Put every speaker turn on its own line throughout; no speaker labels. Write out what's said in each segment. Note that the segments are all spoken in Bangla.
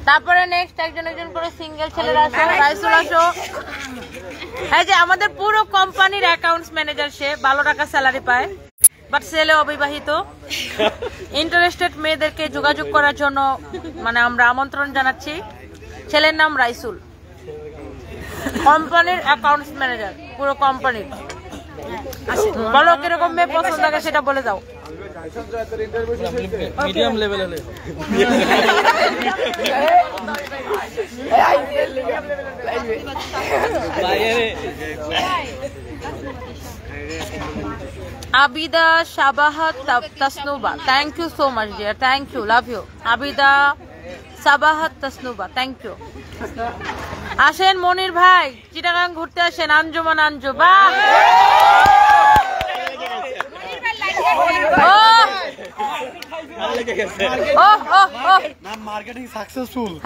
তারপরে নেক্সট একজন একজন করে সিঙ্গেল ছেলেরা আসো, রাইসুল আসো। এই যে আমাদের পুরো কোম্পানির অ্যাকাউন্টস ম্যানেজার, সে 12 টাকা স্যালারি পায়, বাট ছেলে অবিবাহিত। ইন্টারেস্টেড মেয়েদেরকে যোগাযোগ করার জন্য মানে আমরা আমন্ত্রণ জানাচ্ছি। ছেলের নাম রাইসুল, কোম্পানির অ্যাকাউন্টস ম্যানেজার পুরো কোম্পানির। বলো কিরকম মেয়ে পছন্দ লাগে সেটা বলে দাও।
মিডিয়াম লেভেল হলে
Abida Sabahat Tasnuba, thank you so much dear, thank you, love you. Abida Sabahat Tasnuba, thank you. আসেন মনির ভাই, চিটাগাং ঘুরতে আসেন, আঞ্জুমান আঞ্জু। বাহ,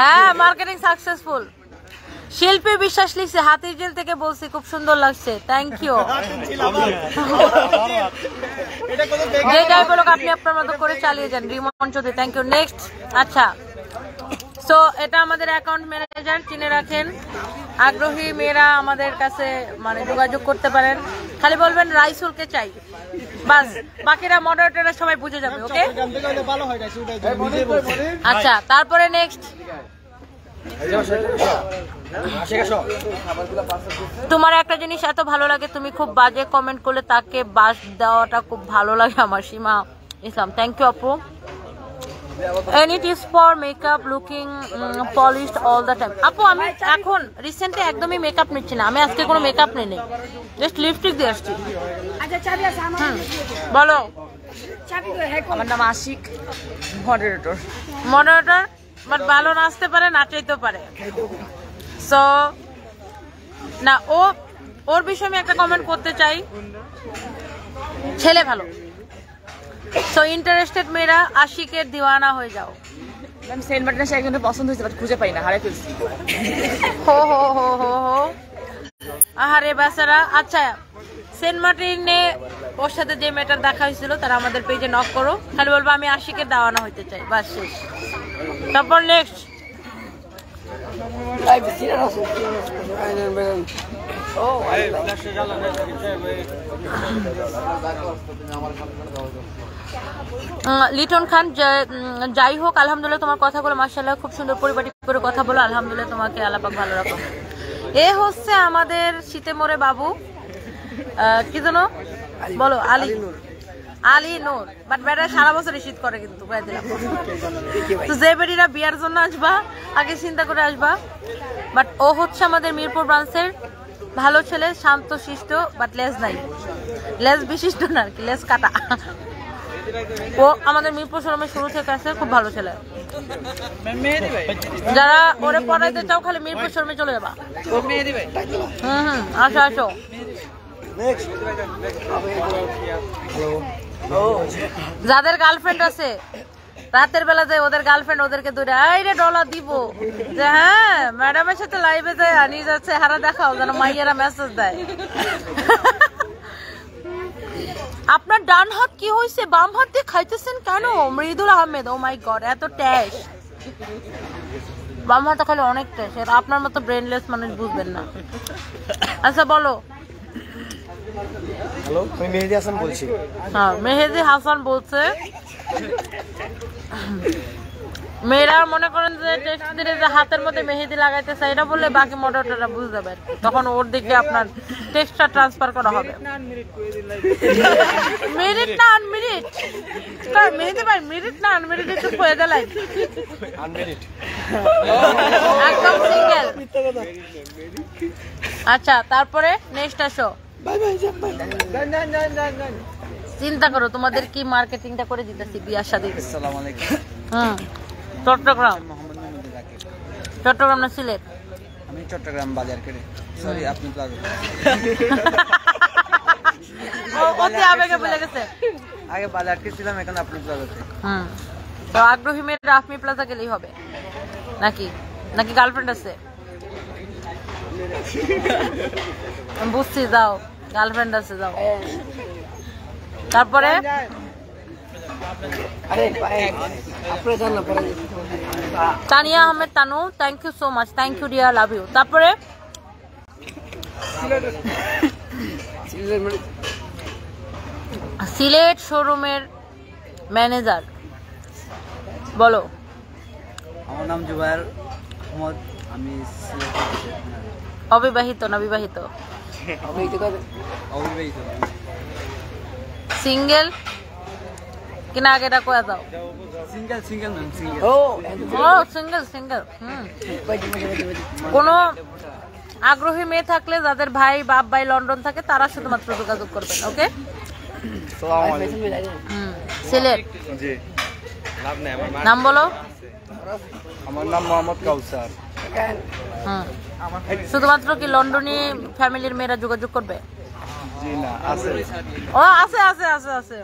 হ্যাঁ মার্কেটিং সাকসেসফুল। শিল্পী বিশ্বাস লিখছে হাতির জেল থেকে বলছি, খুব সুন্দর লাগছে, থ্যাংক ইউ। যে যাই বলুক আপনি আপনার মতো করে চালিয়ে যান। Rimon Chowdhury, thank you. Next, আচ্ছা সো এটা আমাদের অ্যাকাউন্ট ম্যানেজার, চিনে রাখেন। আগ্রহী মেয়েরা আমাদের কাছে মানে যোগাযোগ করতে পারেন, খালি বলবেন রাইসুলকে চাই, বাস বাকিরা মডারেটররা সবাই বুঝে যাবে। ওকে, আচ্ছা তারপরে নেক্সট, তোমার একটা জিনিস এত ভালো লাগে, তুমি খুব বাজে কমেন্ট করলে তাকে বাস দেওয়াটা খুব ভালো লাগে আমার। সীমা ইসলাম, থ্যাংক ইউ আপু। Any tips for makeup looking polished all the time? আপু আমি এখন রিসেন্টলি একদমই মেকআপ নিচ্ছি না, আমি আজকে কোনো মেকআপ নেই, জাস্ট লিপস্টিক দিয়ে আসছি। বলো।
আমার নাম আশিক, মডারেটর।
মডারেটর, বাট ভালো নাচতে পারে, নাচাইতেও পারে। সো না, ওর বিষয়ে আমি একটা কমেন্ট করতে চাই, ছেলে ভালো। সো ইন্টারেস্টেড মেয়েরা আশিকের দিওয়ানা হয়ে যাও।
আমি সেন্ট মার্টিনে একজনের পছন্দ হয়েছে, বাট খুঁজে পাই না, হারিয়ে ফেলছি।
হো হো হো হো হো, আহারে বেচারা। আচ্ছা, সেন্ট মার্টিনে ওর সাথে যে মেয়েটার দেখা হয়েছিল তারা আমাদের পেজে নক করো, খালি বলবো আমি আশিকের দেওয়ানা হইতে চাই, বাস শেষ। তারপর নেক্সট, লিটন খান, যাই হোক আলহামদুলিল্লাহ তোমার কথাগুলো মাশাআল্লাহ খুব সুন্দর পরিপাটি করে কথা বলো, আলহামদুলিল্লাহ তোমাকে আল্লাহ পাক ভালো রাখো। এ হচ্ছে আমাদের শীতে মোরে বাবু, কি জানো বলো, আলী নূর, বাট বেটা সারা বছরই শীত করে কিন্তু বলে দিলাম। তো যে বেটিরা বিয়ার জন্য আসবা আগে চিন্তা করে আসবা। বাট ও হচ্ছে আমাদের মিরপুর ব্রাঞ্চের ভালো ছেলে, শান্ত শিষ্ট, বাট লেজ নাই, লেজ বিশিষ্ট না আর কি, লেজ কাটা। ও আমাদের মিরপুর শোরুমে শুরু থেকে আছে, খুব ভালো ছেলে। যারা ওরে পড়াইতে চাও খালি মিরপুর শোরুমে চলে যাবা। আসো আসো। যাদের গার্লফ্রেন্ড আছে রাতের বেলা যায় ওদের গার্লফ্রেন্ড ওদেরকে দূরে আইরে ডলার দিব যে হ্যাঁ ম্যাডামের সাথে লাইভে যায় নিয়ে যাচ্ছে, হারা দেখাও যেন মাইয়েরা মেসেজ দেয়। আপনার ডান হাত কি হয়েছে, বাম হাত দিয়ে খাইতেছেন কেন? মৃদুল আহমেদ, ও মাই গড, এত ট্যাশ। বাম হাতে খালি অনেক ট্যাশ, আপনার মতো ব্রেনলেস মানুষ বুঝবেন না। আচ্ছা বলো।
হ্যালো, আমি মেহেদি হাসান বলছি।
হ্যাঁ মেহেদি হাসান বলছে। মেয়েরা মনে করেন যে টেক্সট দিলে যে হাতের মধ্যে মেহেদি লাগাইতেছে এটা বললে বাকি মডারেটররা বুঝে যাবে, তখন ওর দিকে আপনার টেক্সটটা ট্রান্সফার করা হবে। মিনিট না আনমিনিট, মেহেদি ভাই মিনিট না আনমিনিট একটু হয়ে দিলাই একদম সিঙ্গেল। আচ্ছা তারপরে নেক্সট আসো। চিন্তা করো তোমাদের কি মার্কেটিংটা করে দিতেছি বিয়ার সাথে।
আসসালামু আলাইকুম।
চট্টগ্রাম, চট্টগ্রাম না সিলেট?
আমি চট্টগ্রাম বাজার কেড়ে, সরি আপনি প্লাজা।
ওতে আবেগে বলে গেছে,
আগে বাজার কে ছিলাম, এখন আপনি প্লাজাতে।
তো আগ্রহী মেয়েরা আপনি প্লাজা গেলেই হবে নাকি? নাকি গার্লফ্রেন্ড আছে? বুঝছি, যাও গার্লফ্রেন্ড আছে যাও। তারপরে Tania Ahmed Tanu, thank you so much, thank you dear, love you. তারপরে সিলেট শোরুমের ম্যানেজার, বলো।
আমার নাম জুবায়ের আহমদ, আমি
অবিবাহিত না বিবাহিত?
অবিবাহিত।
সিঙ্গেল কিনা আগে এটা কয়ে দাও।
Single ma'am, single.
ও সিঙ্গেল সিঙ্গেল। কোনো আগ্রহী মেয়ে থাকলে যাদের ভাই বাপ ভাই লন্ডন থাকে তারা শুধুমাত্র যোগাযোগ করবেন, ওকে? সিলেট, নাম বলো।
আমার নাম মোহাম্মদ কাউসার।
শুধুমাত্র কি লন্ডনী ফ্যামিলির মেয়েরা যোগাযোগ করবে?
জি না, আছে।
ও আছে আছে আছে আছে,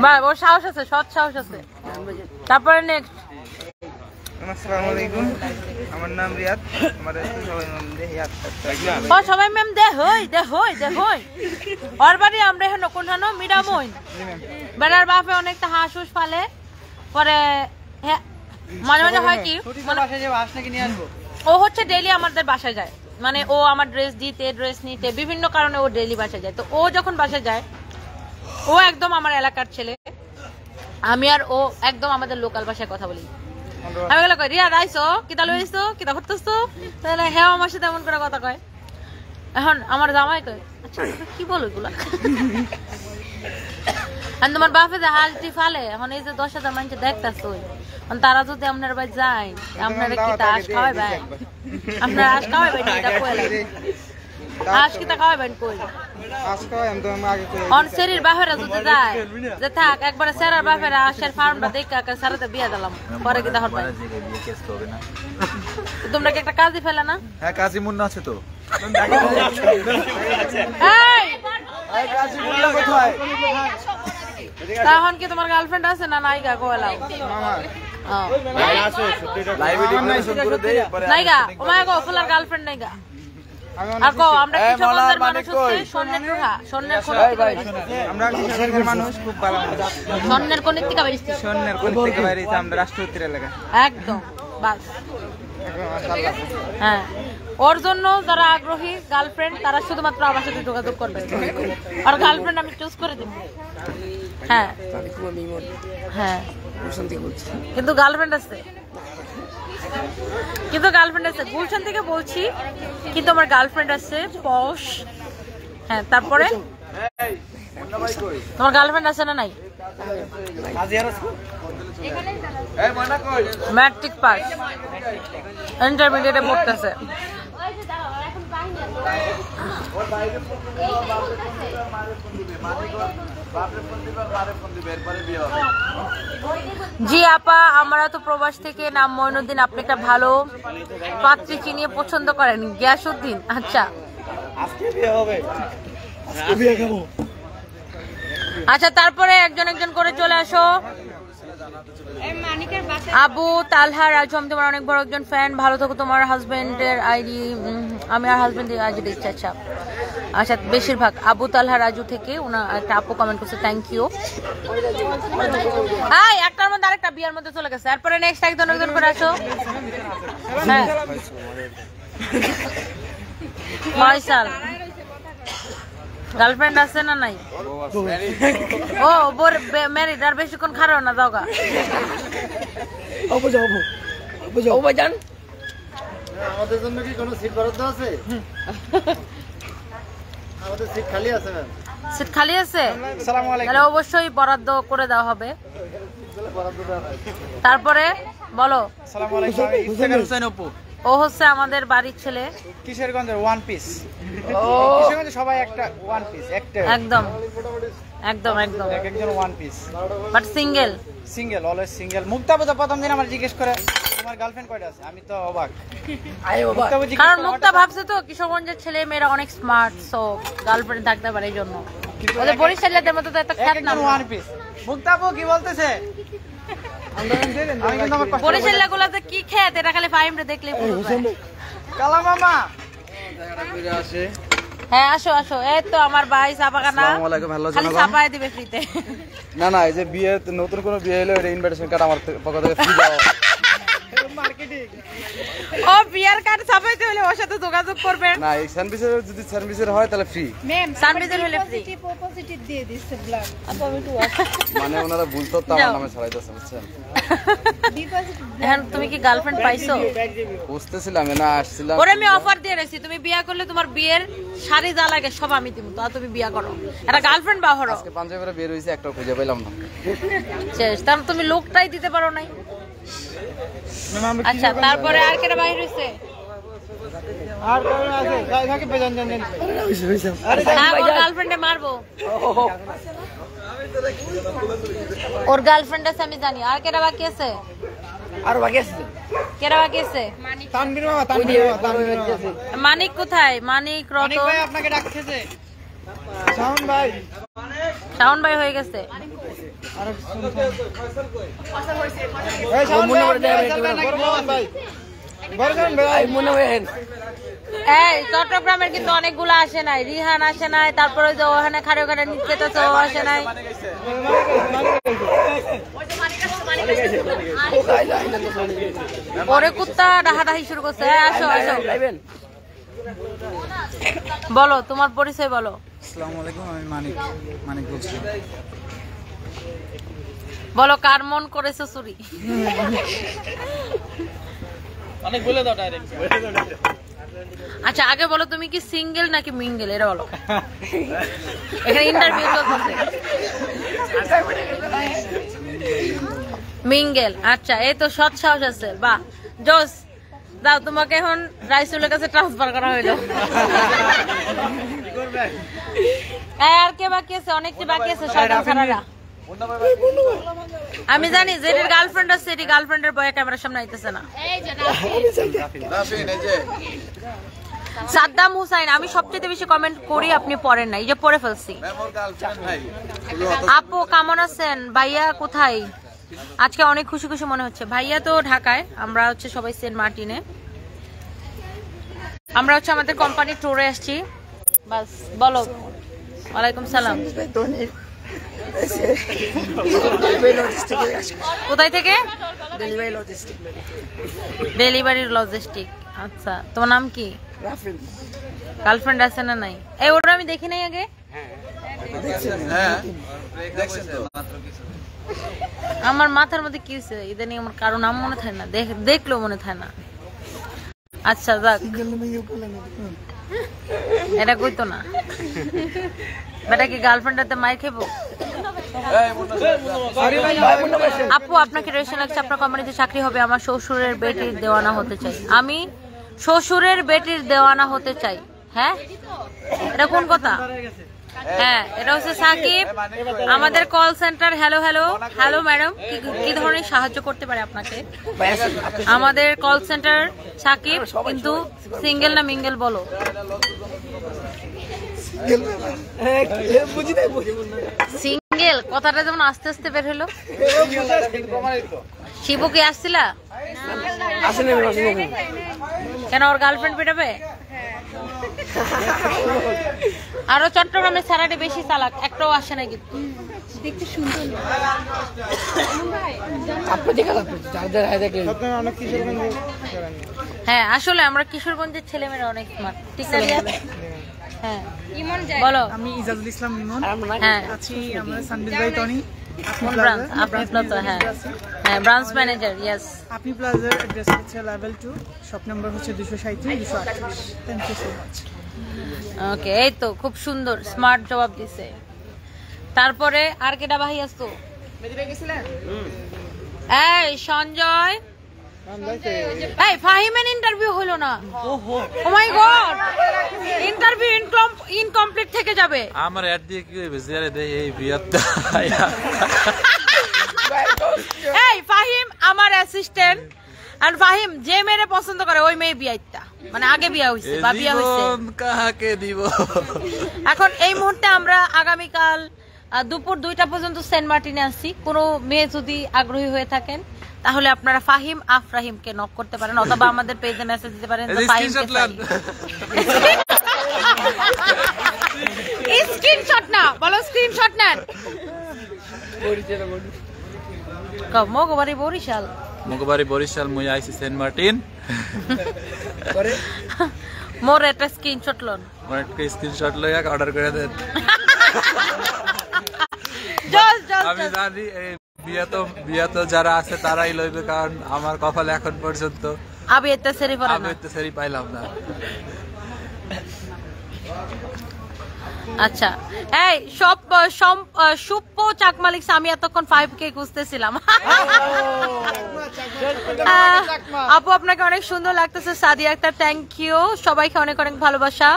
ভাই ওর সাহস আছে, সৎ সাহস আছে। তারপরে নেক্সট।
আসসালামু আলাইকুম, আমার নাম রিয়াদ, আমার সবাই নাম রিয়াদ।
ও সবাই ম্যাম দে হই দে হই দে হই। ওর বাড়ি আমরা হেন কোন হানো মিডামইন। বেড়ার বাপে অনেকটা হাঁসুস ফালে পরে মাঝে মাঝে হয় কি ও হচ্ছে ডেইলি আমাদের বাসায় যায়, মানে ও আমার ড্রেস দিতে ড্রেস নিতে বিভিন্ন কারণে ও ডেইলি বাসায় যায়। তো ও যখন বাসায় যায় ও একদম আমার এলাকার ছেলে, আমি আর ও একদম আমাদের লোকাল ভাষায় কথা বলি। আমি গেলে কই রিয়াদ আইসো, কিতা লইছো, কিতা করতেছো, তাহলে হ্যাঁ আমার সাথে এমন করে কথা কয়। এখন আমার জামাই কয় আচ্ছা কি বলো এগুলা, আর তোমার বাপে যে হালটি ফালে এখন এই যে 10,000 মানুষ দেখতেছো, তারা যদি আপনার বাড়ি যায় আপনারা কি আশ খাওয়াবেন? আপনারা আশ খাওয়াবেন? এটা কই লাগে আশ কিতা খাওয়াবেন? কই অন শরীর বাপেরা যদি যায় যে থাক একবার সেরার বাপেরা আশের ফার্মটা দেখে সারাতে বিয়া দিলাম পরে কিতা হবে? তোমরা কি একটা কাজই ফেলে না?
হ্যাঁ, কাজী মুন্না আছে তো।
এখন কি তোমার গার্লফ্রেন্ড আছে না নাইগা? কোয়েলাও নাইগা, ও মাই গো ফুলার গার্লফ্রেন্ড নাইগা। আর কো আমরা কিশোরগঞ্জের মানুষ হচ্ছে স্বর্ণের রুহা, স্বর্ণের কোন থেকে বেরিয়েছি?
আমরা কিশোরগঞ্জের মানুষ খুব ভালো মানুষ।
স্বর্ণের কোন থেকে বেরিয়েছি?
স্বর্ণের কোন থেকে বেরিয়েছি আমরা রাষ্ট্রপতির এলাকা।
একদম বাস। হ্যাঁ, ওর জন্য যারা আগ্রহী গার্লফ্রেন্ড তারা শুধুমাত্র আমার সাথে যোগাযোগ করবে, আর গার্লফ্রেন্ড আমি চুজ করে দিব। হ্যাঁ হ্যাঁ, কিন্তু গার্লফ্রেন্ড আছে, কিন্তু গার্লফ্রেন্ড আছে গুলশান থেকে বলছি, কিন্তু আমার গার্লফ্রেন্ড আছে পশ। হ্যাঁ, তারপরে তোমার গার্লফ্রেন্ড আছে না নাই? ম্যাট্রিক পাস, ইন্টারমিডিয়েটে পড়তেছে। জি আপা, আমরা তো প্রবাস থেকে, নাম মইনুদ্দিন। আপনি একটা ভালো পাত্রী চিনিয়ে পছন্দ করেন? গিয়াসউদ্দিন। আচ্ছা আচ্ছা, তারপরে একজন একজন করে চলে আসো। আবু তালহা রাজু, আমি তোমার অনেক বড় একজন ফ্যান, ভালো থাকো। তোমার হাজবেন্ডের আইডি? আমি আর হাজবেন্ডের আইডি দেখছি। আচ্ছা আচ্ছা, বেশিরভাগ আবু তালহা রাজু থেকে ওনা একটা আপু কমেন্ট করছে, থ্যাংক ইউ। হাই, একটার মধ্যে আরেকটা বিয়ার মধ্যে চলে গেছে। তারপরে নেক্সট একজন একজন করে আসো। হ্যাঁ, ফয়সাল গার্লফ্রেন্ড আছে না নাই? ও বোর ম্যারিড, আর বেশিক্ষণ খারাপ না, যাওগা।
আমাদের জন্য কি কোনো সিট বরাদ্দ আছে? আমাদের সিট খালি আছে ম্যাম।
সিট খালি আছে? তাহলে অবশ্যই বরাদ্দ করে দেওয়া হবে। তারপরে বলো।
আসসালামু আলাইকুম, আমি ইফতেখার হোসেন অপু।
ও হচ্ছে আমাদের বাড়ির ছেলে,
কিশোরগঞ্জের ওয়ান পিস। কিশোরগঞ্জে সবাই একটা ওয়ান পিস, একটা
একদম একদম একদম
একজন one piece,
but single.
Single, always single. মুক্তাবুজা প্রথম দিন আমার জিজ্ঞেস করে তোমার গার্লফ্রেন্ড কয়টা আছে, আমি তো অবাক।
কারণ মুক্তা ভাবছে তো কিশোরগঞ্জের ছেলে মেয়েরা অনেক স্মার্ট, সো গার্লফ্রেন্ড থাকতে পারে এই জন্য। ওদের বরিশালের মতো তো এত খ্যাত না।
One piece. মুক্তাবু কি বলতেছে?
বরিশাল গুলাতে কি খেত, এটা খালি ফাইমরে দেখলে কালা
মামা
হ্যাঁ আসো আসো, এই তো আমার ভাই সাপাকানা
আসসালামু আলাইকুম, হ্যালো
খালি
জনগণ।
সাপায় দিবে ফ্রিতে।
না না, এই যে বিয়ে নতুন কোনো বিয়ে হলে ওটা ইনভিটেশন কার্ড আমার পক্ষ থেকে ফ্রি দাও।
ও বিয়ার কার্ড ছাপাইতে হলে ওর সাথে যোগাযোগ করবেন।
না, এই সার্ভিসের যদি সার্ভিসের হয় তাহলে ফ্রি।
সার্ভিসের হলে ফ্রি।
মানে ওনারা ভুলতো তো আমার নামে ছড়াইতেছে, বুঝছেন?
এখন তুমি কি গার্লফ্রেন্ড পাইছো?
বুঝতেছিলাম না, আসছিলাম।
ওরে আমি অফার দিয়ে রেছি, তুমি বিয়া করলে তোমার বিয়ের শাড়ি যা লাগে সব আমি দিব, তা তুমি বিয়া করো। এটা গার্লফ্রেন্ড বা হরো।
আজকে পাঞ্জাবি পরে বের হইছে, একটাও খুঁজে পাইলাম না।
শেষ, তাহলে তুমি লোকটাই দিতে পারো নাই। আচ্ছা, তারপরে আর কেটা বাইরে হইছে?
আর কোন আছে যাকে বেজান জানেন
না, ওর গার্লফ্রেন্ডে মারবো। ওর গার্লফ্রেন্ড আছে আমি জানি। আর কেটা বাকি আছে?
আর বাকি আছে
কেটা বাকি আছে?
তানভীর মামা, তানভীর মামা।
মানিক কোথায়? মানিক,
অনেক
রতন,
ভাই আপনাকে ডাকতেছে। শাওন ভাই,
শাওন ভাই হয়ে গেছে।
আর এই শাওন ভাই, বড় ভাই, বড়জন ভাই মনে হয়।
এই চট্টগ্রামের কিন্তু অনেকগুলো আসে নাই। রিহান আসে নাই, তারপরে ওই যে ওখানে খাড়ে খাড়ে নিচে তো ও আসে নাই। ওরে কুত্তা ডাহাডাহি শুরু করছে। আসো আসো, বলো তোমার পরিচয় বলো।
আসসালামু আলাইকুম, আমি মানিক বলছি।
বলো কার মন করেছো চুরি?
অনেক বলে দাও ডাইরেক্ট।
আচ্ছা আগে বলো তুমি কি সিঙ্গেল নাকি মিঙ্গেল, এটা বলো। এখানে ইন্টারভিউ চলছে। মিঙ্গেল, আচ্ছা এই তো সৎ সাহস আছে, বাহ জোস। দাও, তোমাকে এখন রাইসুলের কাছে ট্রান্সফার করা হইলো। আর কে বাকি আছে? অনেকটি বাকি আছে, শয়তান ছাড়ারা। আমি জানি যেটির গার্লফ্রেন্ড আছে সেটি গার্লফ্রেন্ডের বয়ে ক্যামেরার সামনে আইতেছে না। সাদ্দাম হুসাইন, আমি সবচেয়ে বেশি কমেন্ট করি, আপনি পড়েন না, এই যে পড়ে ফেলছি। আপু কেমন আছেন? ভাইয়া কোথায়? আজকে অনেক খুশি খুশি মনে হচ্ছে। ভাইয়া তো ঢাকায়, আমরা হচ্ছে সবাই সেন্ট মার্টিনে। আমরা হচ্ছে আমাদের কোম্পানি ট্যুরে আসছি। বাস বলো। ওয়ালাইকুম সালাম। কোথায় থেকে? Delivery logistic. আচ্ছা, তোমার নাম কি? গার্লফ্রেন্ড আছে না নাই? এই ওটা আমি দেখি নাই আগে। আমার মাথার মধ্যে কি হয়েছে ইদানিং, আমার কারো নাম মনে থাকে না, দেখলেও মনে থাকে না। আচ্ছা যাক, এটা কইতো না। বেটা কি গার্লফ্রেন্ডের মায়ের খেবো? আপু আপনাকে রেশন লাগছে, আপনার কোম্পানিতে চাকরি হবে। আমার শ্বশুরের বেটির দেওয়ানা হতে চাই। আমি শ্বশুরের বেটির দেওয়ানা হতে চাই। হ্যাঁ, এটা কোন কথা? হ্যাঁ, এটা হচ্ছে সাকিব, আমাদের call centre. Hello hello hello madam, কি ধরনের সাহায্য করতে পারে আপনাকে? আমাদের কল সেন্টার সাকিব, কিন্তু সিঙ্গেল না মিঙ্গেল বলো। সিঙ্গেল কথাটা যেমন আস্তে আস্তে বের হলো। শিবু কি আসছিলা? কেন, ওর গার্লফ্রেন্ড পেটাবে? আরো চট্টগ্রামের ছাড়াটি বেশি চালাক, একটাও আসে না কিন্তু। দেখতে সুন্দর। হ্যাঁ আসলে আমরা কিশোরগঞ্জের ছেলেমেয়েরা অনেক স্মার্ট, ঠিক না? হ্যাঁ বলো।
আমি ইজাজুল ইসলাম ইমন।
হ্যাঁ,
আছি আমরা সানবিজ ভাই টনি।
কোন ব্রাঞ্চ? আপনি প্লাজা। হ্যাঁ হ্যাঁ, ব্রাঞ্চ ম্যানেজার। ইয়েস,
আপনি প্লাজার অ্যাড্রেস হচ্ছে লেভেল 2, শপ নাম্বার হচ্ছে 237 238। Thank you so much.
Okay, এই তো খুব সুন্দর স্মার্ট জবাব দিছে। তারপরে আর কেটা ভাই আসতো? এই সঞ্জয়, এই ফাহিমের ইন্টারভিউ হলো না। ও মাই গড, ইন্টারভিউ ইনকমপ্লিট থেকে যাবে।
আমার অ্যাড দিয়ে কি হইবে? জিয়ারে দেই এই বিয়াত।
এই ফাহিম আমার অ্যাসিস্ট্যান্ট, আর ফাহিম যে মেয়ে পছন্দ করে ওই মেয়ে বিয়াইতা, মানে আগে বিয়া হইছে বা বিয়া হইছে।
কাহাকে দিব?
এখন এই মুহূর্তে আমরা আগামীকাল দুপুর 2টা পর্যন্ত সেন্ট মার্টিনে আসছি। কোনো মেয়ে যদি আগ্রহী হয়ে থাকেন তাহলে আপনারা ফাহিম আফরাহিমকে নক করতে পারেন, অথবা আমাদের পেজে মেসেজ দিতে পারেন। স্ক্রিনশট না বলো, স্ক্রিনশট নেন। মগবাড়ি বরিশাল,
মগবাড়ি বরিশাল, মুই আইছি সেন্ট মার্টিন।
মোর একটা স্ক্রিনশট লন,
মোর একটা স্ক্রিনশট লইয়া অর্ডার করে দেন। আমি জানি এই বিয়া তো যারা আছে তারাই লইবে, কারণ আমার কপালে এখন পর্যন্ত
আমি এতে সেরি পড়া
আমি তো সেরি পাইলাম না।
আচ্ছা, এই সুপ্পো চাকমালিক আমি এতক্ষণ 5K খুঁজতেছিলাম। আপু আপনাকে অনেক সুন্দর লাগতেছে। Sadia Akter, thank you. সবাইকে অনেক অনেক ভালোবাসা।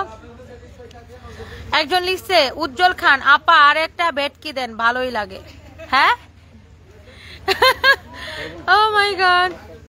একজন লিখছে উজ্জ্বল খান, আপা আর একটা বেড কি দেন, ভালোই লাগে। হ্যাঁ, ও মাই গড।